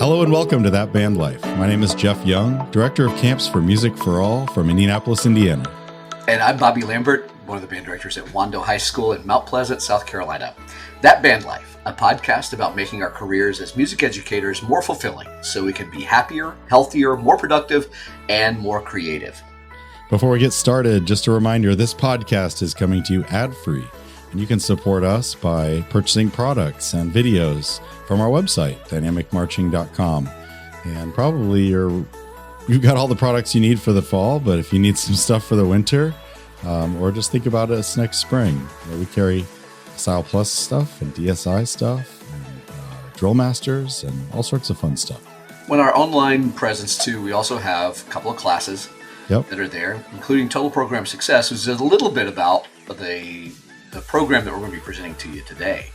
Hello and welcome to That Band Life. My name is Jeff Young, Director of Camps for Music for All from Indianapolis, Indiana. And I'm Bobby Lambert, one of the band directors at Wando High School in Mount Pleasant, South Carolina. That Band Life, a podcast about making our careers as music educators more fulfilling so we can be happier, healthier, more productive, and more creative. Before we get started, just a reminder, this podcast is coming to you ad-free, and you can support us by purchasing products and videos from our website, dynamicmarching.com. And probably you've got all the products you need for the fall, but if you need some stuff for the winter, or just think about us next spring, we carry Style Plus stuff and DSI stuff, and Drill Masters, and all sorts of fun stuff. When our online presence too, we also have a couple of classes that are there, including Total Program Success, which is a little bit about the program that we're going to be presenting to you today.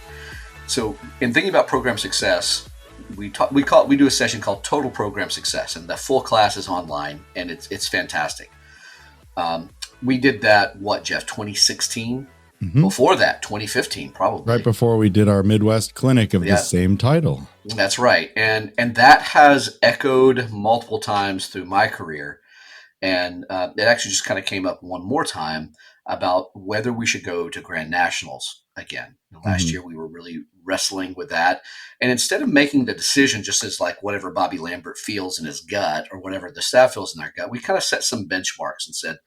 So in thinking about program success, we do a session called Total Program Success, and the full class is online, and it's fantastic. We did that, Jeff, 2016? Mm-hmm. Before that, 2015, probably. Right before we did our Midwest clinic of the same title. That's right. And that has echoed multiple times through my career. And it actually just kind of came up one more time about whether we should go to Grand Nationals again. Last year, we were really wrestling with that. And instead of making the decision just as like whatever Bobby Lambert feels in his gut or whatever the staff feels in their gut, we kind of set some benchmarks and said,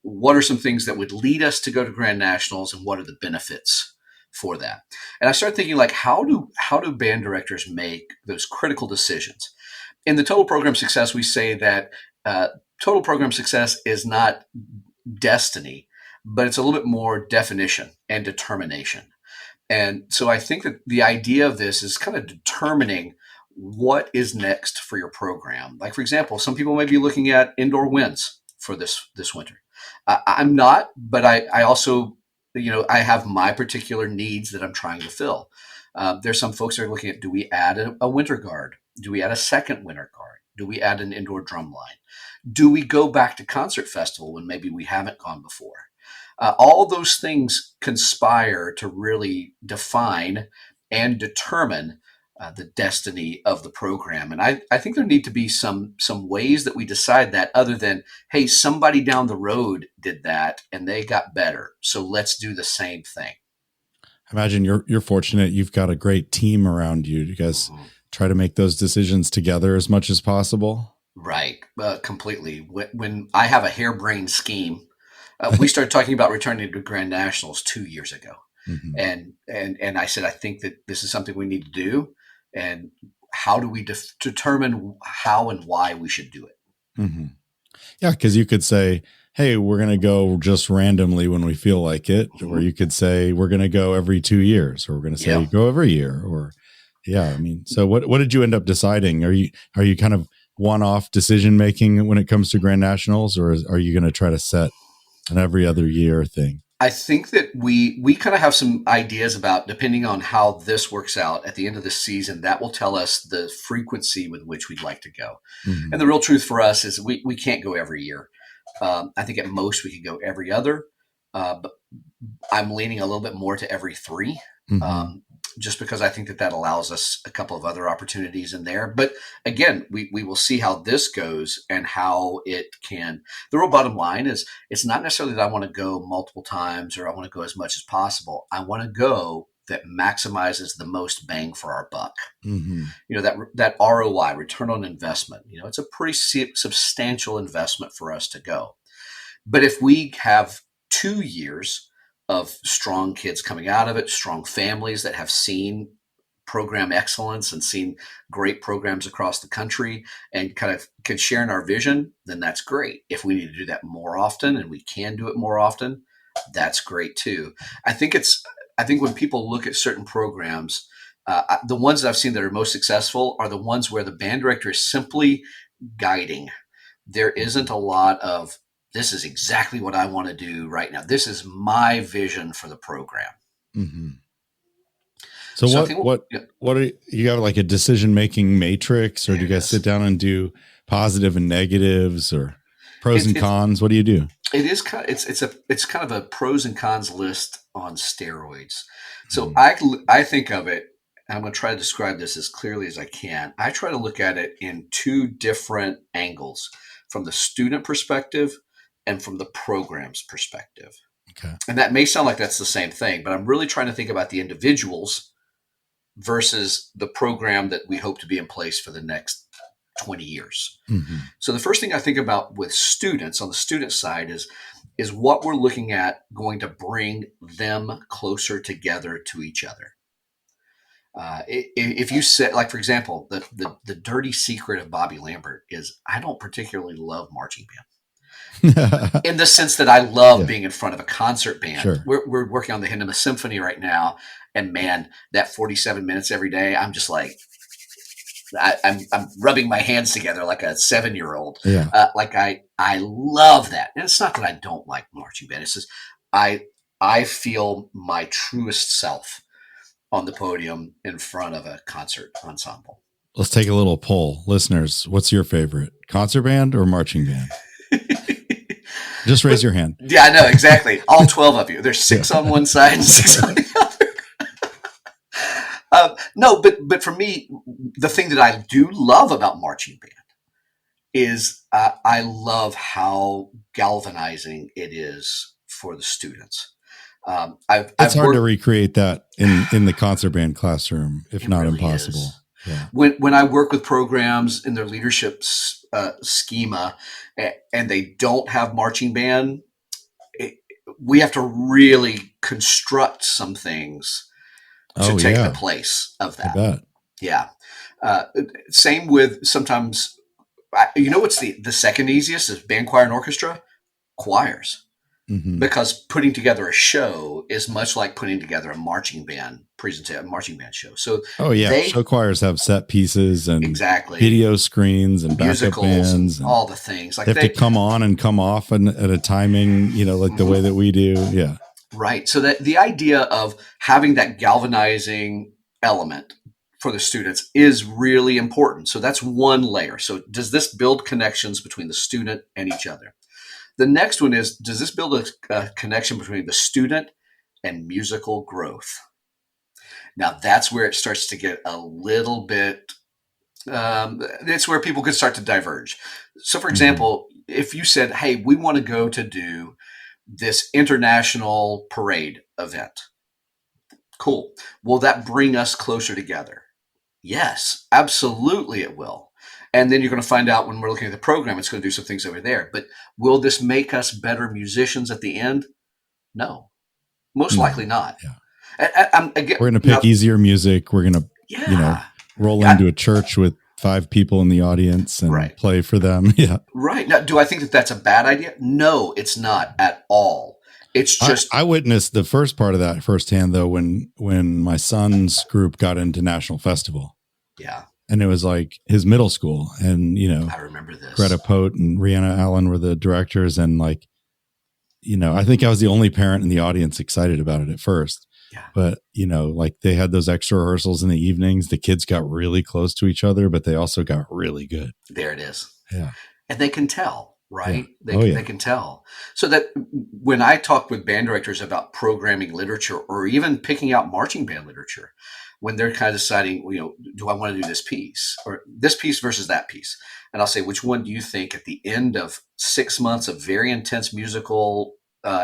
what are some things that would lead us to go to Grand Nationals, and what are the benefits for that? And I started thinking, like, how do band directors make those critical decisions? In the Total Program Success, we say that total program success is not destiny, but it's a little bit more definition and determination. And so I think that the idea of this is kind of determining what is next for your program. Like, for example, some people may be looking at indoor wins for this winter. I'm not, but I also, I have my particular needs that I'm trying to fill. There's some folks that are looking at, do we add a winter guard? Do we add a second winter guard? Do we add an indoor drum line? Do we go back to concert festival when maybe we haven't gone before? All those things conspire to really define and determine the destiny of the program. And I think there need to be some ways that we decide that, other than, hey, somebody down the road did that and they got better, so let's do the same thing. I imagine you're fortunate. You've got a great team around you. You guys try to make those decisions together as much as possible. Right. Completely. When I have a harebrained scheme, we started talking about returning to Grand Nationals 2 years ago. Mm-hmm. And I said, I think that this is something we need to do. And how do we determine how and why we should do it? Mm-hmm. Yeah, because you could say, hey, we're going to go just randomly when we feel like it. Mm-hmm. Or you could say, we're going to go every 2 years, or we're going to say go every year. Or, so what did you end up deciding? Are you kind of one-off decision-making when it comes to Grand Nationals, or are you going to try to set an every other year thing? I think that we kind of have some ideas about, depending on how this works out at the end of the season, that will tell us the frequency with which we'd like to go. Mm-hmm. And the real truth for us is we can't go every year. I think at most we could go every other, but I'm leaning a little bit more to every 3. Mm-hmm. Just because I think that allows us a couple of other opportunities in there. But again, we will see how this goes and how it can. The real bottom line is, it's not necessarily that I want to go multiple times or I want to go as much as possible. I want to go that maximizes the most bang for our buck. Mm-hmm. That ROI, return on investment, it's a pretty substantial investment for us to go. But if we have 2 years of strong kids coming out of it, strong families that have seen program excellence and seen great programs across the country and kind of can share in our vision, then that's great. If we need to do that more often, and we can do it more often, that's great too. I think when people look at certain programs, the ones that I've seen that are most successful are the ones where the band director is simply guiding. There isn't a lot of, this is exactly what I want to do right now. This is my vision for the program. Mm-hmm. So what are you have, like a decision-making matrix, or do you guys sit down and do positive and negatives, or pros and cons? What do you do? It is kind of, it's kind of a pros and cons list on steroids. So I think of it I'm going to try to describe this as clearly as I can. I try to look at it in two different angles, from the student perspective and from the program's perspective. Okay. And that may sound like that's the same thing, but I'm really trying to think about the individuals versus the program that we hope to be in place for the next 20 years. Mm-hmm. So the first thing I think about with students on the student side is what we're looking at going to bring them closer together to each other. If you said, like, for example, the dirty secret of Bobby Lambert is I don't particularly love marching band in the sense that I love being in front of a concert band. Sure. We're working on the Hymn Symphony right now. And man, that 47 minutes every day, I'm just like, I'm rubbing my hands together like a 7-year-old. Yeah. Like I love that. And it's not that I don't like marching band. It's just I feel my truest self on the podium in front of a concert ensemble. Let's take a little poll. Listeners, what's your favorite? Concert band or marching band? Just raise your hand. Yeah, I know, exactly. All 12 of you. There's 6 on one side and 6 on the other. No, but for me, the thing that I do love about marching band is I love how galvanizing it is for the students. It's hard to recreate that in the concert band classroom, if not really impossible. Yeah. When I work with programs in their leadership schema and they don't have marching band, we have to really construct some things to take the place of that. I bet. Yeah. Same with sometimes, what's the second easiest is band, choir, and orchestra? Choirs. Mm-hmm. Because putting together a show is much like putting together a marching band show. So, show choirs have set pieces and exactly video screens and musicals backup bands and all the things. Like they have to come on and come off at a timing, like the way that we do. Yeah, right. So that the idea of having that galvanizing element for the students is really important. So that's one layer. So does this build connections between the student and each other? The next one is, does this build a connection between the student and musical growth? Now, that's where it starts to get a little bit, it's where people could start to diverge. So, for example, if you said, hey, we want to go to do this international parade event. Cool. Will that bring us closer together? Yes, absolutely it will. And then you're going to find out when we're looking at the program, it's going to do some things over there. But will this make us better musicians at the end? No, most likely not. Yeah. We're going to pick easier music. We're going to, roll into a church with 5 people in the audience and play for them. Yeah. Right. Now, do I think that that's a bad idea? No, it's not at all. It's just I witnessed the first part of that firsthand, though, when my son's group got into National Festival. Yeah. And it was like his middle school, and I remember this. Greta Pote and Rihanna Allen were the directors, and I think I was the only parent in the audience excited about it at first. Yeah. But they had those extra rehearsals in the evenings. The kids got really close to each other, but they also got really good. There it is. Yeah, and they can tell, right? Yeah. They can tell. So that when I talk with band directors about programming literature, or even picking out marching band literature, when they're kind of deciding, do I want to do this piece or this piece versus that piece? And I'll say, which one do you think at the end of 6 months of very intense musical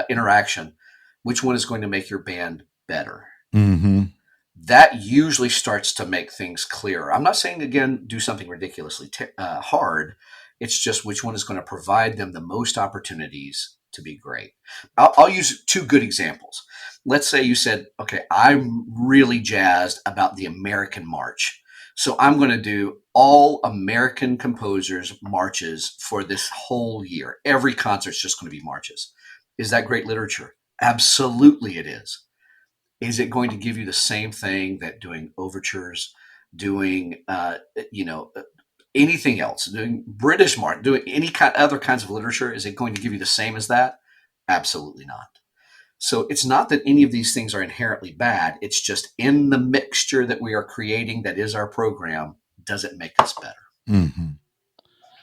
interaction, which one is going to make your band better? Mm-hmm. That usually starts to make things clearer. I'm not saying, again, do something ridiculously hard. It's just which one is going to provide them the most opportunities to be great. I'll use 2 good examples. Let's say you said, okay, I'm really jazzed about the American March. So I'm going to do all American composers' marches for this whole year. Every concert's just going to be marches. Is that great literature? Absolutely it is. Is it going to give you the same thing that doing overtures, doing, anything else, doing British March, doing any other kinds of literature? Is it going to give you the same as that? Absolutely not. So it's not that any of these things are inherently bad. It's just in the mixture that we are creating that is our program, does it make us better? Mm-hmm.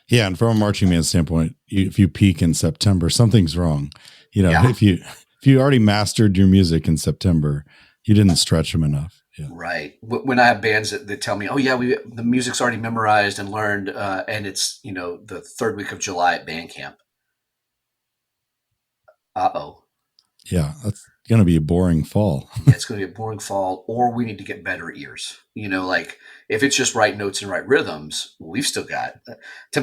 Yeah, and from a marching band standpoint, if you peak in September, something's wrong. If you already mastered your music in September, you didn't stretch them enough. Yeah. Right. When I have bands that tell me, "Oh yeah, the music's already memorized and learned," and it's the third week of July at band camp. Uh-oh. Yeah. That's going to be a boring fall. Yeah, it's going to be a boring fall, or we need to get better ears. Like if it's just right notes and right rhythms, we've still got.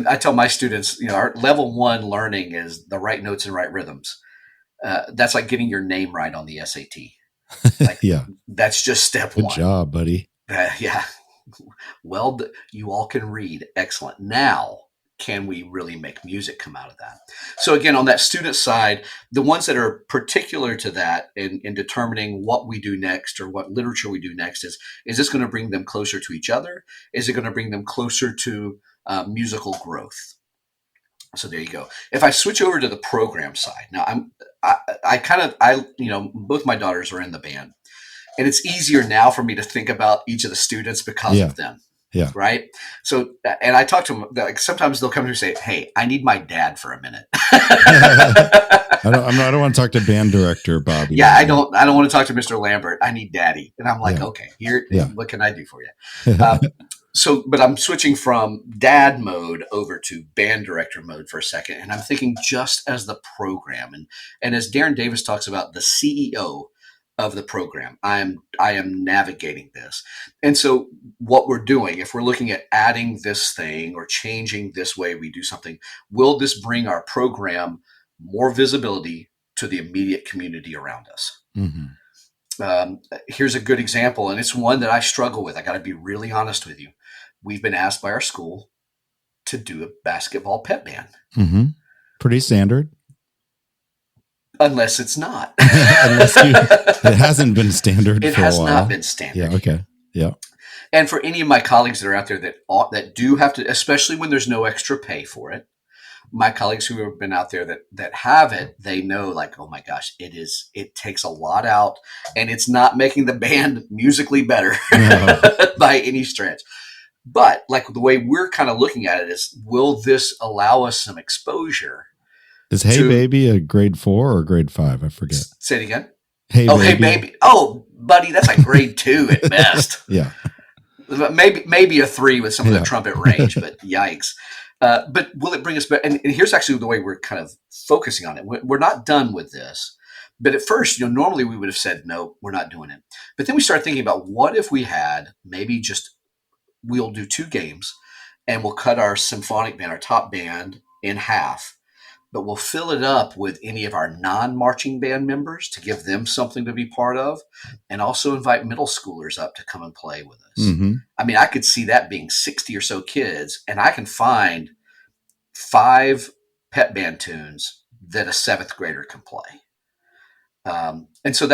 I tell my students, our level one learning is the right notes and right rhythms. That's like getting your name right on the SAT. Like Yeah. that's just step Good one. job, buddy. Yeah. Well, you all can read. Excellent. Now, can we really make music come out of that? So, again, on that student side, the ones that are particular to that in determining what we do next or what literature we do next is this going to bring them closer to each other? Is it going to bring them closer to musical growth? So there you go. If I switch over to the program side, now both my daughters are in the band, and it's easier now for me to think about each of the students because Yeah. of them. Yeah. Right. So, and I talk to them, like sometimes they'll come to me and say, "Hey, I need my dad for a minute." I don't want to talk to band director Bobby. Yeah, I don't want to talk to Mr. Lambert. I need daddy. And I'm like, Yeah. okay, here, Yeah. what can I do for you? But I'm switching from dad mode over to band director mode for a second. And I'm thinking just as the program and as Darren Davis talks about the CEO of the program, I am navigating this. And so what we're doing, if we're looking at adding this thing or changing this way we do something, will this bring our program more visibility to the immediate community around us? Here's a good example, and it's one that I struggle with. I got to be really honest with you. We've been asked by our school to do a basketball pep band. Pretty standard. Unless it's not. It hasn't been standard it for a while. has not been standard. Yeah, okay. Yeah. And for any of my colleagues that are out there that do have to, especially when there's no extra pay for it, my colleagues who have been out there that have it, they know like, oh my gosh, it takes a lot out, and it's not making the band musically better by any stretch. But like the way we're kind of looking at it is, will this allow us some exposure? Is Hey Baby a grade 4 or grade 5? I forget. Say it again. Hey Baby. Hey Baby. Oh, buddy, that's like grade 2 at best. Yeah. Maybe a 3 with some of the trumpet range, but yikes. But will it bring us back? And here's actually the way we're kind of focusing on it. We're not done with this. But at first, normally we would have said, no, we're not doing it. But then we started thinking about what if we had maybe we'll do 2 games and we'll cut our symphonic band, our top band, in half. But we'll fill it up with any of our non-marching band members to give them something to be part of, and also invite middle schoolers up to come and play with us. I mean, I could see that being 60 or so kids, and I can find 5 pep band tunes that a 7th grader can play. And so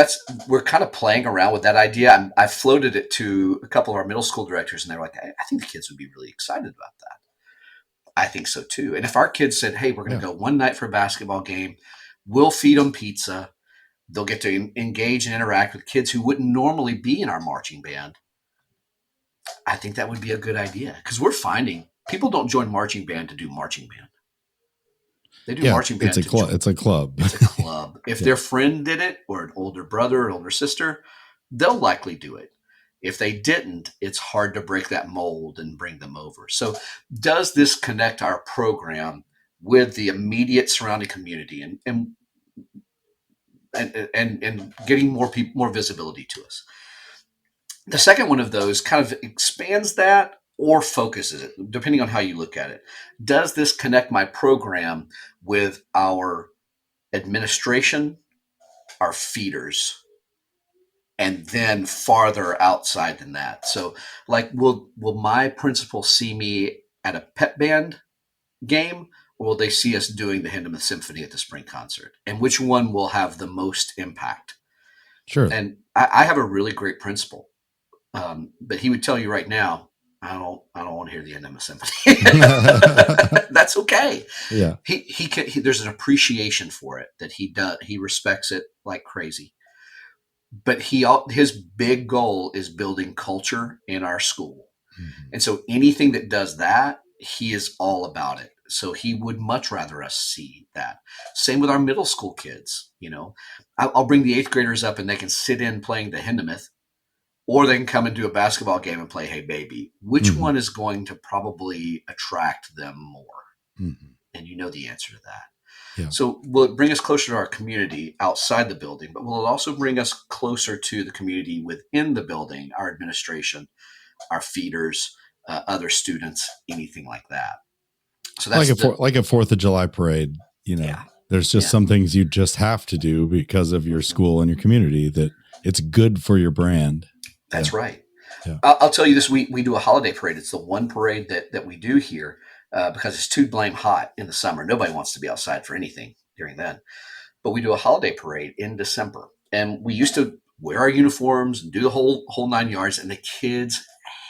we're kind of playing around with that idea. I floated it to a couple of our middle school directors, and they're like, I think the kids would be really excited about that. I think so too. And if our kids said, hey, we're going to go one night for a basketball game, we'll feed them pizza. They'll get to engage and interact with kids who wouldn't normally be in our marching band. I think that would be a good idea, because we're finding people don't join marching band to do marching band. They do marching band. It's a club. It's a club. It's a club. If their friend did it, or an older brother or older sister, they'll likely do it. If they didn't, it's hard to break that mold and bring them over. So does this connect our program with the immediate surrounding community and getting more visibility to us? The second one of those kind of expands that or focuses it, depending on how you look at it. Does this connect my program with our administration, our feeders, and then farther outside than that? So like, will my principal see me at a pep band game, or will they see us doing the Hindemith Symphony at the spring concert? And which one will have the most impact? Sure. And I have a really great principal, but he would tell you right now, I don't want to hear the Hindemith Symphony. That's okay. Yeah. There's an appreciation for it that he does. He respects it like crazy. But his big goal is building culture in our school. And so anything that does that, he is all about it. So he would much rather us see that. Same with our middle school kids. I'll bring the 8th graders up and they can sit in playing the Hindemith, or they can come and do a basketball game and play Hey Baby. Which Mm-hmm. one is going to probably attract them more? Mm-hmm. And you know the answer to that. Yeah. So will it bring us closer to our community outside the building, but will it also bring us closer to the community within the building, our administration, our feeders, other students, anything like that? So Like that's the like a 4th of July parade, yeah, there's just yeah. some things you just have to do because of your Mhm. school and your community that it's good for your brand. Yeah. That's right. Yeah. I'll tell you this: we do a holiday parade. It's the one parade that we do here because it's too blame hot in the summer. Nobody wants to be outside for anything during then. But we do a holiday parade in December, and we used to wear our uniforms and do the whole 9 yards, and the kids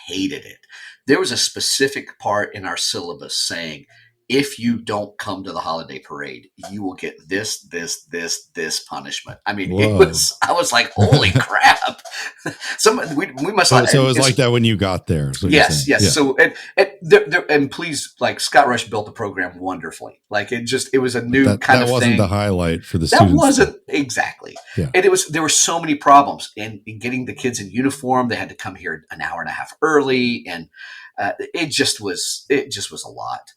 hated it. There was a specific part in our syllabus saying, if you don't come to the holiday parade, you will get this punishment. I mean, Whoa. I was like, holy crap. We must So not, it and was like that when you got there, is what you're yes, saying. yes. Yeah. So and please, like Scott Rush built the program wonderfully. Like it was a But new kind that of wasn't the thing. highlight for the That students, though. wasn't exactly. Yeah. And there were so many problems in getting the kids in uniform. They had to come here an hour and a half early, and it just was a lot.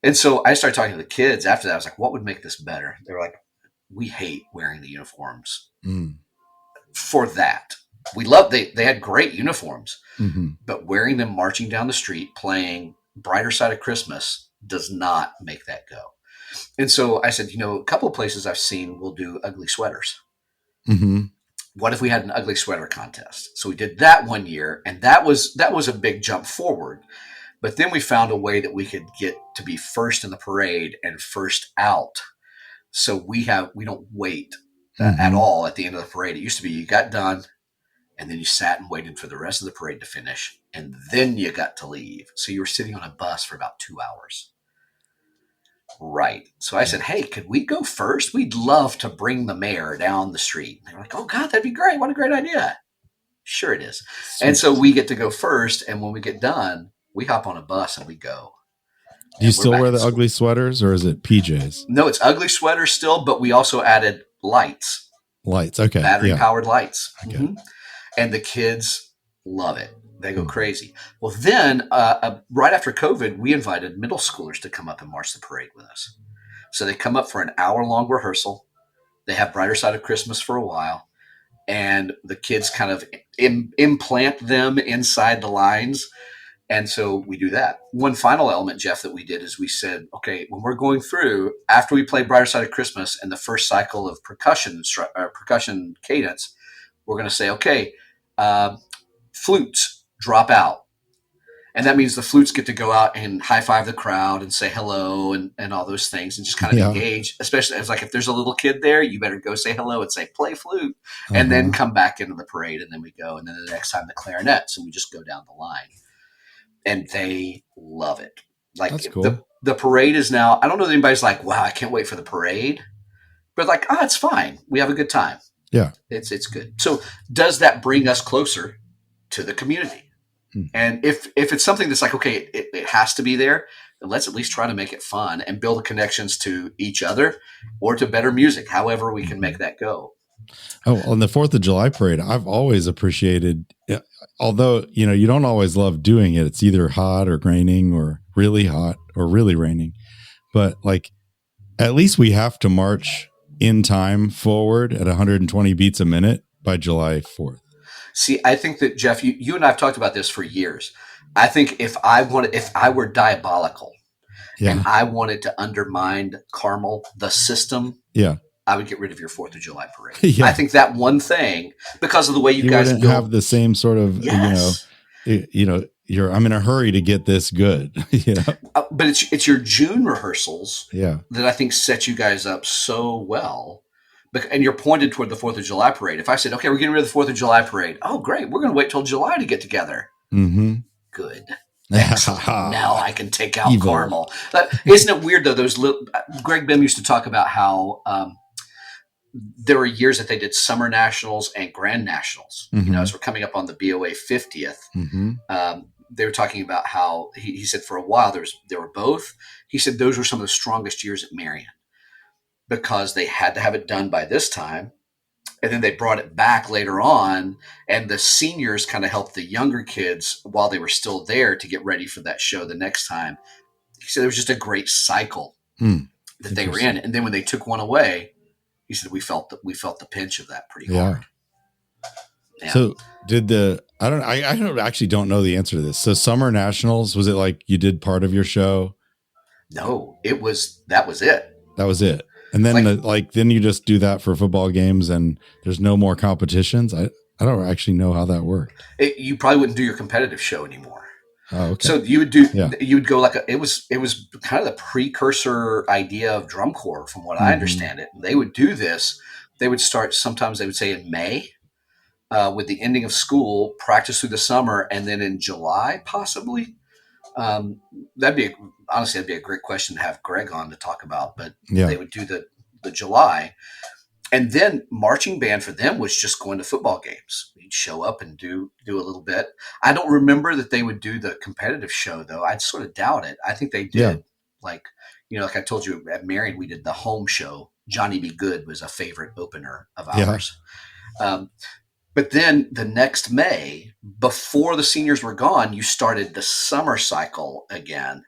And so I started talking to the kids after that. I was like, what would make this better? They were like, we hate wearing the uniforms Mm. for that. We love they had great uniforms, Mm-hmm. but wearing them marching down the street playing Brighter Side of Christmas does not make that go. And so I said, a couple of places I've seen will do ugly sweaters. Mm-hmm. What if we had an ugly sweater contest? So we did that one year, and that was a big jump forward. But then we found a way that we could get to be first in the parade and first out. So we don't wait at Mm-hmm. all at the end of the parade. It used to be you got done, and then you sat and waited for the rest of the parade to finish, and then you got to leave. So you were sitting on a bus for about 2 hours. Right. So I Yeah. said, hey, could we go first? We'd love to bring the mayor down the street. And they were like, oh, God, that'd be great. What a great idea. Sure it is. And so Sweet. we get to go first. And when we get done, we hop on a bus and we go. Do you And we're still back wear in the school. ugly sweaters, or is it PJs? No, it's ugly sweaters still, but we also added lights, Lights. Okay. battery Yeah. powered lights. Okay. And the kids love it. They go Mm. crazy. Well, then right after COVID, we invited middle schoolers to come up and march the parade with us. So they come up for an hour-long rehearsal. They have Brighter Side of Christmas for a while, and the kids kind of implant them inside the lines. And so we do that. One final element, Jeff, that we did is we said, okay, when we're going through, after we play Brighter Side of Christmas and the first cycle of percussion cadence, we're going to say, okay, flutes drop out. And that means the flutes get to go out and high five the crowd and say hello and all those things and just kind of Yeah. engage, especially as like if there's a little kid there, you better go say hello and say play flute and then Uh-huh. come back into the parade. And then we go. And then the next time the clarinets and we just go down the line. And they love it. Like That's cool. the parade is now, I don't know that anybody's like, wow, I can't wait for the parade. But like, it's fine. We have a good time. Yeah. It's good. So does that bring us closer to the community? Mm. And if it's something that's like, okay, it has to be there, then let's at least try to make it fun and build connections to each other or to better music, however we can make that go. Oh, on the 4th of July parade, I've always appreciated, although, you don't always love doing it. It's either hot or raining or really hot or really raining. But like, at least we have to march in time forward at 120 beats a minute by July 4th. See, I think that Jeff, you and I have talked about this for years. I think if I were diabolical and I wanted to undermine Carmel, the system, Yeah. I would get rid of your 4th of July parade. Yeah. I think that one thing, because of the way you guys wouldn't build, have the same sort of, yes. I'm in a hurry to get this good. But it's your June rehearsals Yeah. that I think set you guys up so well. And you're pointed toward the 4th of July parade. If I said, okay, we're getting rid of the 4th of July parade. Oh, great. We're going to wait till July to get together. Mm-hmm. Good. Excellent. Now I can take out Evil. Carmel. Isn't it weird, though? Greg Bim used to talk about how there were years that they did summer nationals and grand nationals. Mm-hmm. As we're coming up on the BOA 50th, Mm-hmm. they were talking about how he said for a while there were both. He said those were some of the strongest years at Marion because they had to have it done by this time. and then they brought it back later on, and the seniors kind of helped the younger kids while they were still there to get ready for that show the next time. He said it was just a great cycle that they were in, and then when they took one away, he said we felt the pinch of that pretty hard. Yeah. So I don't actually don't know the answer to this. So Summer Nationals, was it like you did part of your show? No, that was it. That was it. And then then you just do that for football games and there's no more competitions. I don't actually know how that worked. You probably wouldn't do your competitive show anymore. Oh, okay. So you would go like it was kind of the precursor idea of drum corps from what I understand it. They would do this. They would start, sometimes they would say in May, with the ending of school, practice through the summer, and then in July, possibly. That'd be a great question to have Greg on to talk about, but they would do the July. And then marching band for them was just going to football games. You'd show up and do a little bit. I don't remember that they would do the competitive show, though. I'd sort of doubt it. I think they did. Yeah. Like I told you at Marion, we did the home show. Johnny Be Good was a favorite opener of ours. Yeah. But then the next May, before the seniors were gone, you started the summer cycle again.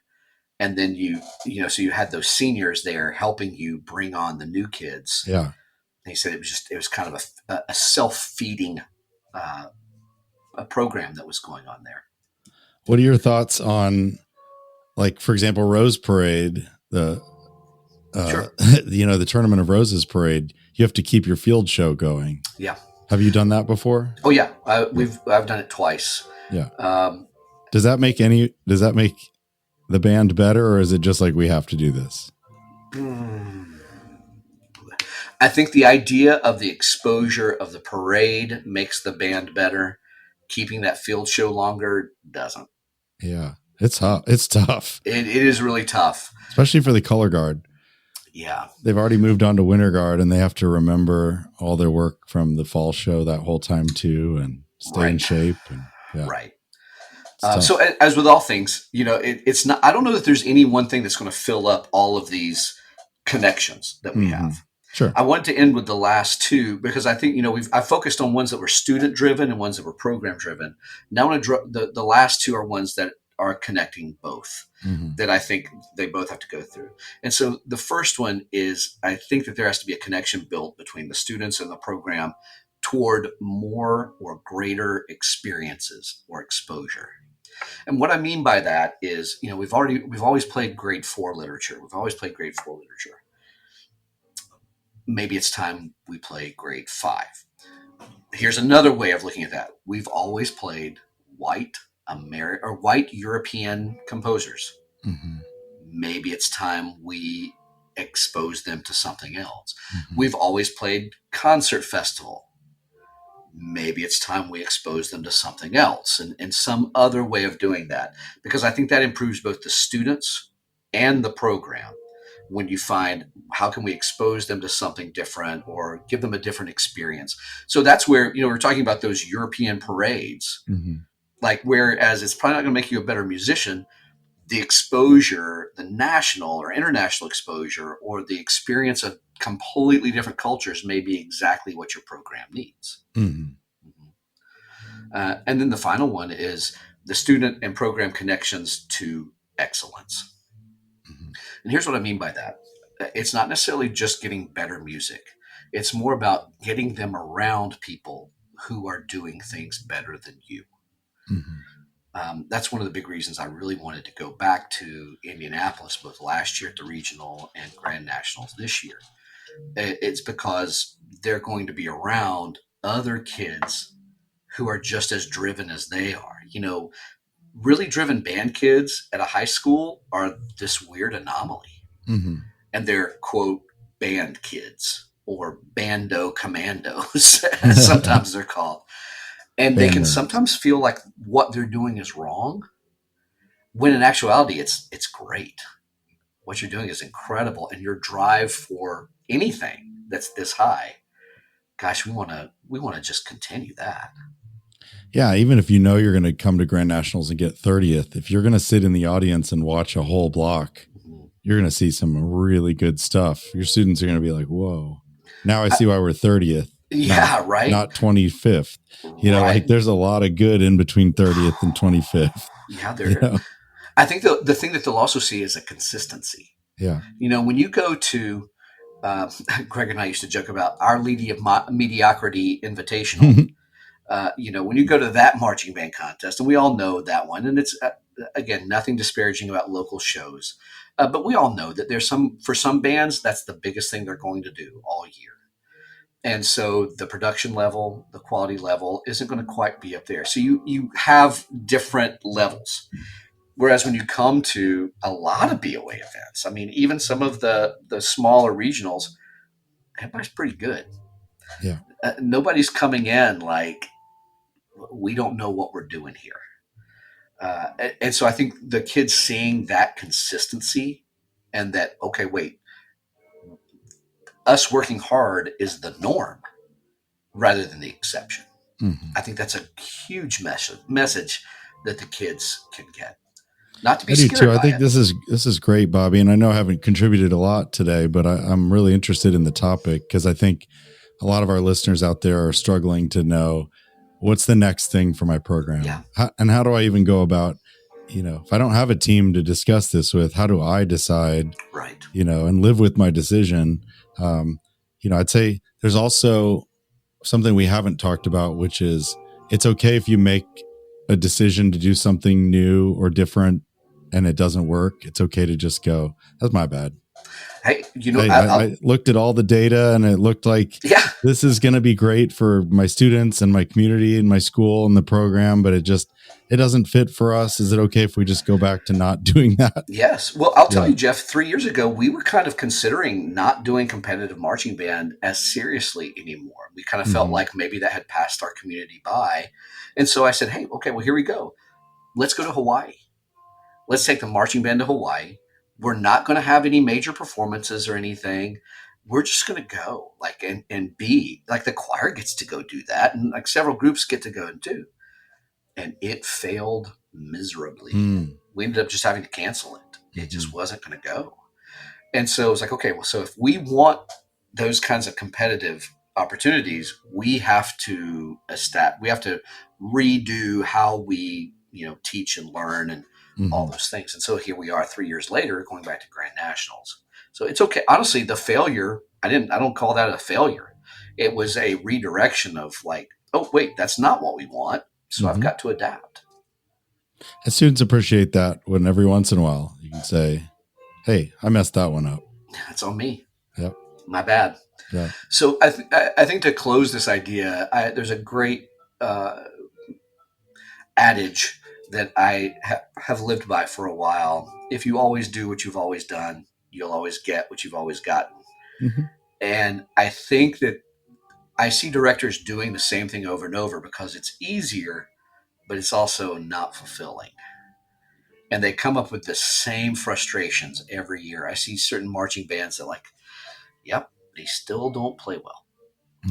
And then so you had those seniors there helping you bring on the new kids. Yeah. And he said it was kind of a self-feeding a program that was going on there. What are your thoughts on, like, for example, Rose Parade, the Tournament of Roses Parade? You have to keep your field show going. Yeah. Have you done that before? Oh yeah, I've done it twice. Yeah. Does that make the band better, or is it just like we have to do this? I think the idea of the exposure of the parade makes the band better. Keeping that field show longer doesn't. Yeah, it's tough. It's tough. It is really tough, especially for the color guard. Yeah. They've already moved on to winter guard, and they have to remember all their work from the fall show that whole time too, and stay in shape. And, right. So as with all things, it's not, I don't know that there's any one thing that's going to fill up all of these connections that we have. Sure. I wanted to end with the last two because I think, I focused on ones that were student driven and ones that were program driven. Now the last two are ones that are connecting both, that I think they both have to go through. And so the first one is, I think that there has to be a connection built between the students and the program toward more or greater experiences or exposure. And what I mean by that is, we've always played grade 4 literature. Maybe it's time we play grade 5. Here's another way of looking at that. We've always played white European composers. Maybe it's time we expose them to something else. We've always played concert festival. Maybe it's time we expose them to something else and some other way of doing that, because I think that improves both the students and the program when you find how can we expose them to something different or give them a different experience. So that's where, we're talking about those European parades. Like, whereas it's probably not going to make you a better musician, the exposure, the national or international exposure, or the experience of completely different cultures may be exactly what your program needs. And then the final one is the student and program connections to excellence. And here's what I mean by that. It's not necessarily just getting better music. It's more about getting them around people who are doing things better than you. That's one of the big reasons I really wanted to go back to Indianapolis, both last year at the regional and Grand Nationals this year. It's because they're going to be around other kids who are just as driven as they are. Really driven band kids at a high school are this weird anomaly. And they're, quote, band kids or bando commandos, as sometimes they're called. And they can sometimes feel like what they're doing is wrong, when in actuality, it's great. What you're doing is incredible. And your drive for anything that's this high, gosh, we want to just continue that. Yeah, even if you're going to come to Grand Nationals and get 30th, if you're going to sit in the audience and watch a whole block, you're going to see some really good stuff. Your students are going to be like, whoa, now I see why we're 30th. Yeah, right. Not 25th. Right. Like there's a lot of good in between 30th and 25th. Yeah, there. I think the thing that they'll also see is a consistency. Yeah. When you go to Greg and I used to joke about Our Lady of Mediocrity Invitational. When you go to that marching band contest, and we all know that one, and it's again nothing disparaging about local shows, but we all know that for some bands that's the biggest thing they're going to do all year, and so the production level, the quality level isn't going to quite be up there. So you have different levels. Whereas when you come to a lot of BOA events, I mean, even some of the smaller regionals, everybody's pretty good. Yeah. Nobody's coming in like we don't know what we're doing here. And so I think the kids seeing that consistency and that, okay, wait, us working hard is the norm rather than the exception. Mm-hmm. I think that's a huge message that the kids can get. Not to be I do scared too. I by think it. this is great, Bobby. And I know I haven't contributed a lot today, but I'm really interested in the topic because I think a lot of our listeners out there are struggling to know what's the next thing for my program. Yeah. And how do I even go about, if I don't have a team to discuss this with, how do I decide, right, and live with my decision? I'd say there's also something we haven't talked about, which is it's okay if you make a decision to do something new or different and it doesn't work. It's okay to just go, that's my bad. Hey, I looked at all the data and it looked like this is going to be great for my students and my community and my school and the program, but it doesn't fit for us. Is it okay if we just go back to not doing that? Yes. Well, I'll tell you, Jeff, 3 years ago, we were kind of considering not doing competitive marching band as seriously anymore. We kind of felt like maybe that had passed our community by. And so I said, hey, okay, well, here we go. Let's go to Hawaii. Let's take the marching band to Hawaii. We're not going to have any major performances or anything. We're just going to go and be like the choir gets to go do that. And like several groups get to go and do. And it failed miserably. We ended up just having to cancel it. It just wasn't going to go. And so it was like, okay, well, so if we want those kinds of competitive opportunities, we have to redo how we, teach and learn and all those things. And so here we are 3 years later, going back to Grand Nationals. So it's okay. Honestly, the failure, I don't call that a failure. It was a redirection of like, oh, wait, that's not what we want. So I've got to adapt. And students appreciate that when every once in a while you can say, hey, I messed that one up. It's on me. Yep. My bad. Yeah. So I think to close this idea, there's a great adage that I have lived by for a while. If you always do what you've always done, you'll always get what you've always gotten. And I think that I see directors doing the same thing over and over because it's easier, but it's also not fulfilling. And they come up with the same frustrations every year. I see certain marching bands that yep, they still don't play well.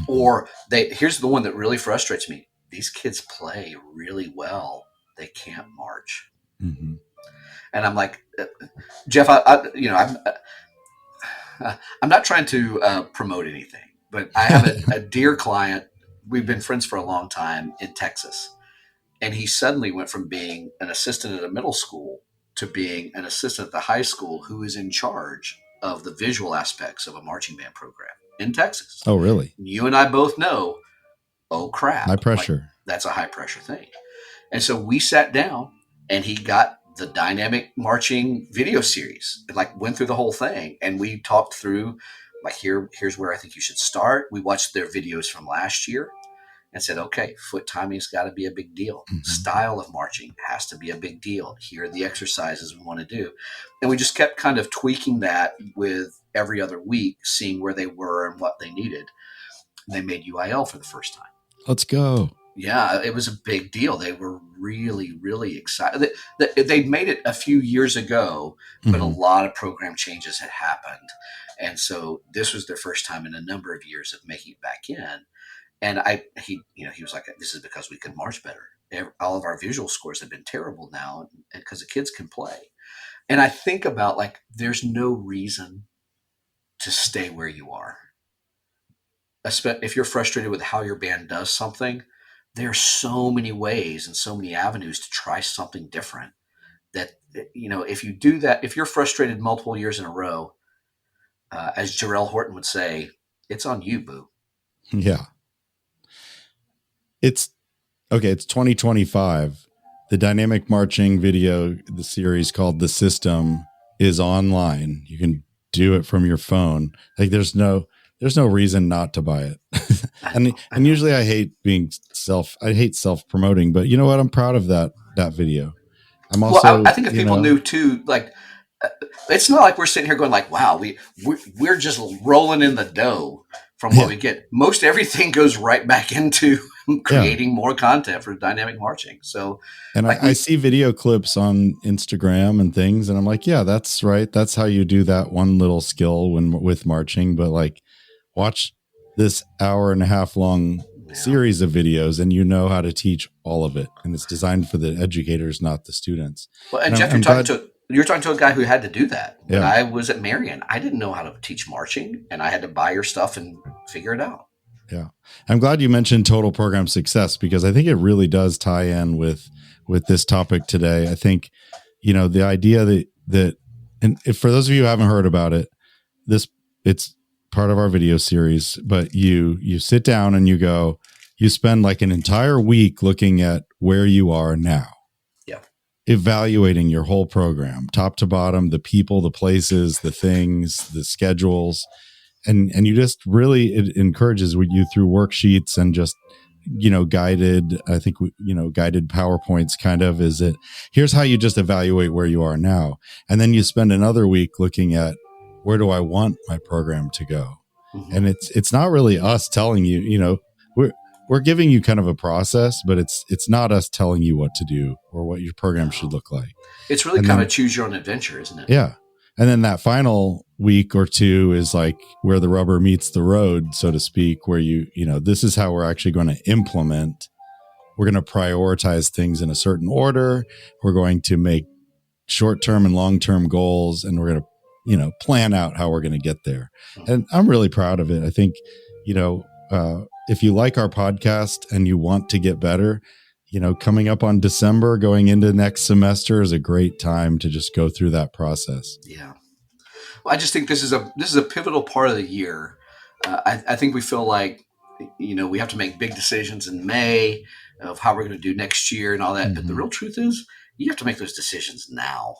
Or here's the one that really frustrates me. These kids play really well. They can't march. And I'm like, Jeff, I'm not trying to promote anything, but I have a dear client. We've been friends for a long time in Texas. And he suddenly went from being an assistant at a middle school to being an assistant at the high school who is in charge of the visual aspects of a marching band program in Texas. Oh, really? You and I both know, oh, crap. High pressure. That's a high pressure thing. And so we sat down and he got the dynamic marching video series and went through the whole thing. And we talked through here's where I think you should start. We watched their videos from last year and said, okay, foot timing's got to be a big deal. Style of marching has to be a big deal. Here are the exercises we want to do. And we just kept kind of tweaking that with every other week, seeing where they were and what they needed. And they made UIL for the first time. Let's go. Yeah, it was a big deal. They were really, really excited. They'd made it a few years ago, but a lot of program changes had happened. And so this was their first time in a number of years of making it back in. And he was like, this is because we can march better. All of our visual scores have been terrible now because the kids can play. And I think about there's no reason to stay where you are. if you're frustrated with how your band does something, there are so many ways and so many avenues to try something different. That if you do that, if you're frustrated multiple years in a row, as Jarrell Horton would say, it's on you, boo. Yeah. It's okay. It's 2025. The dynamic marching video, the series called The System, is online. You can do it from your phone. Like there's no reason not to buy it. and usually I hate self promoting, but you know what? I'm proud of that video. I'm also, I think if people knew too, like, it's not like we're sitting here going like, wow, we're just rolling in the dough from what we get. Most everything goes right back into creating more content for dynamic marching. So, and I see video clips on Instagram and things, and I'm like, yeah, that's right. That's how you do that one little skill with marching. But like, watch this hour-and-a-half long series of videos, and you know how to teach all of it. And it's designed for the educators, not the students. Well, and Jeff, you're talking to a guy who had to do that. When I was at Marion, I didn't know how to teach marching, and I had to buy your stuff and figure it out. Yeah. I'm glad you mentioned total program success, because I think it really does tie in with this topic today. I think, the idea that and if, for those of you who haven't heard about it, it's part of our video series, but you sit down and you spend like an entire week looking at where you are now. Yeah. Evaluating your whole program, top to bottom, the people, the places, the things, the schedules. And you just really, it encourages you through worksheets and just, guided, I think, guided PowerPoints kind of is it. Here's how you just evaluate where you are now. And then you spend another week looking at where do I want my program to go? Mm-hmm. And it's not really us telling you, we're giving you kind of a process, but it's not us telling you what to do or what your program should look like. It's really kind of choose your own adventure, isn't it? Yeah. And then that final week or two is like where the rubber meets the road, so to speak, where this is how we're actually going to implement. We're going to prioritize things in a certain order. We're going to make short-term and long-term goals, and we're going to, plan out how we're going to get there. And I'm really proud of it. I think, if you like our podcast and you want to get better, coming up on December, going into next semester is a great time to just go through that process. Yeah. Well, I just think this is a pivotal part of the year. I think we feel like, we have to make big decisions in May of how we're going to do next year and all that. Mm-hmm. But the real truth is you have to make those decisions now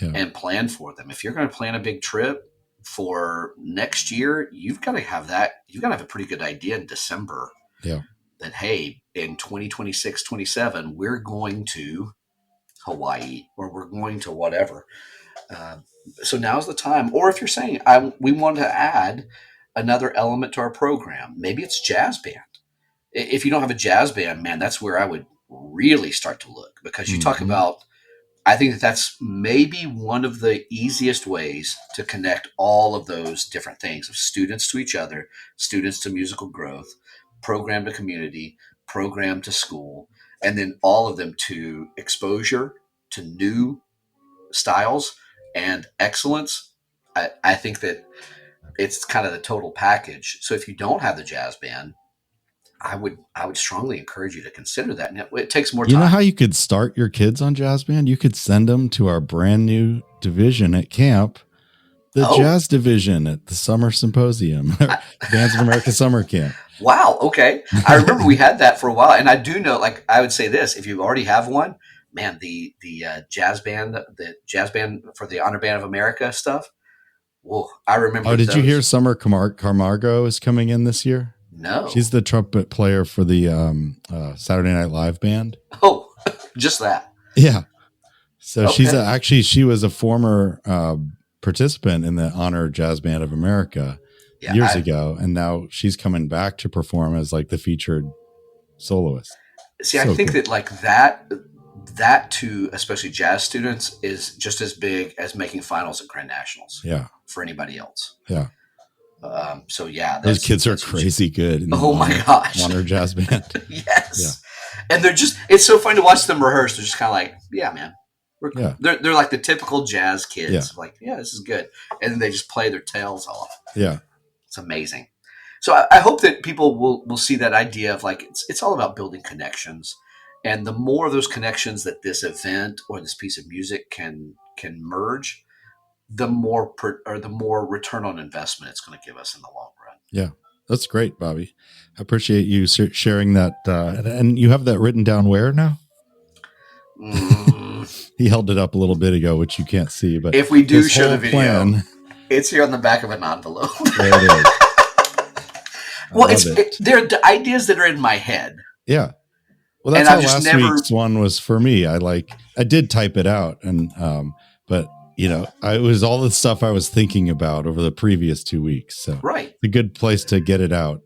and plan for them. If you're going to plan a big trip for next year, you've got to have a pretty good idea in December. Yeah. That, hey, in 2026, 27, we're going to Hawaii or we're going to whatever. So now's the time. Or if you're saying, we want to add another element to our program, maybe it's jazz band. If you don't have a jazz band, man, that's where I would really start to look, because you talk about, I think that's maybe one of the easiest ways to connect all of those different things of students to each other, students to musical growth, program to community, program to school, and then all of them to exposure to new styles and excellence. I think that it's kind of the total package. So if you don't have the jazz band, I would strongly encourage you to consider that. And it takes more time. You know how you could start your kids on jazz band? You could send them to our brand new division at camp, the jazz division at the summer symposium, Bands of America Summer Camp. Wow. Okay. I remember we had that for a while. And I do know, like, I would say this, if you already have one, man, the jazz band for the Honor Band of America stuff. Whoa. I remember. Oh, did you hear Summer Camargo is coming in this year? No. She's the trumpet player for the Saturday Night Live band. Oh, just that. Yeah. So she was a former participant in the Honor Jazz Band of America years ago, and now she's coming back to perform as like the featured soloist. See, I think that like that to especially jazz students is just as big as making finals at Grand Nationals. Yeah. For anybody else. Yeah. So yeah, those kids are crazy good. Oh my gosh. Honor Jazz Band. Yes. Yeah. And it's so fun to watch them rehearse. They're just kind of like, yeah, man. They're like the typical jazz kids. Yeah. Like, yeah, this is good. And then they just play their tails off. Yeah. It's amazing. So I hope that people will see that idea of like it's all about building connections, and the more of those connections that this event or this piece of music can merge, the more or the more return on investment it's going to give us in the long run. Yeah, that's great, Bobby. I appreciate you sharing that. And you have that written down where now? He held it up a little bit ago, which you can't see. But if we do show the video, it's here on the back of an envelope. There it is. Well, they're the ideas that are in my head. Yeah. Well, that's how last week's one was for me. I did type it out, and but it was all the stuff I was thinking about over the previous 2 weeks. So right, a good place to get it out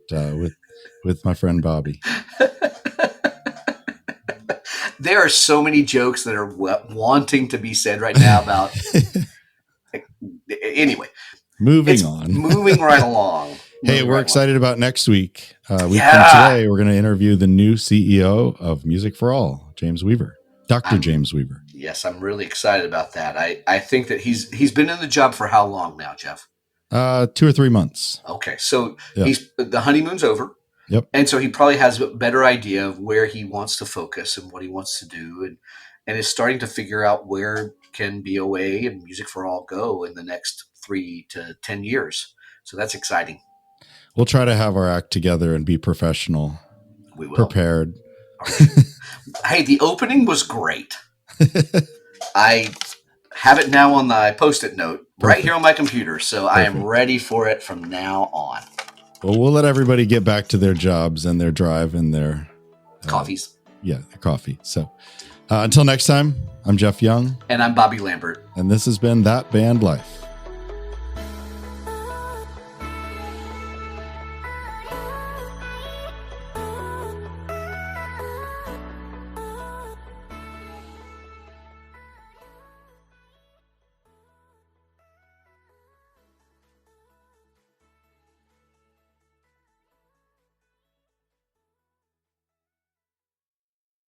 with my friend Bobby. There are so many jokes that are wanting to be said right now about. Anyway, moving right along. Hey, we're excited about next week. From today, we're going to interview the new CEO of Music for All, James Weaver, Dr. James Weaver. Yes, I'm really excited about that. I think that he's been in the job for how long now, Jeff? 2 or 3 months. Okay, so the honeymoon's over. Yep. And so he probably has a better idea of where he wants to focus and what he wants to do, and is starting to figure out where can BOA and Music for All go in the next 3 to 10 years. So that's exciting. We'll try to have our act together and be professional. We will. Prepared. Hey, the opening was great. I have it now on the Post-it note right here on my computer, so I am ready for it from now on. Well, we'll let everybody get back to their jobs and their drive and their coffees. Their coffee. So until next time, I'm Jeff Young. And I'm Bobby Lambert. And this has been That Band Life.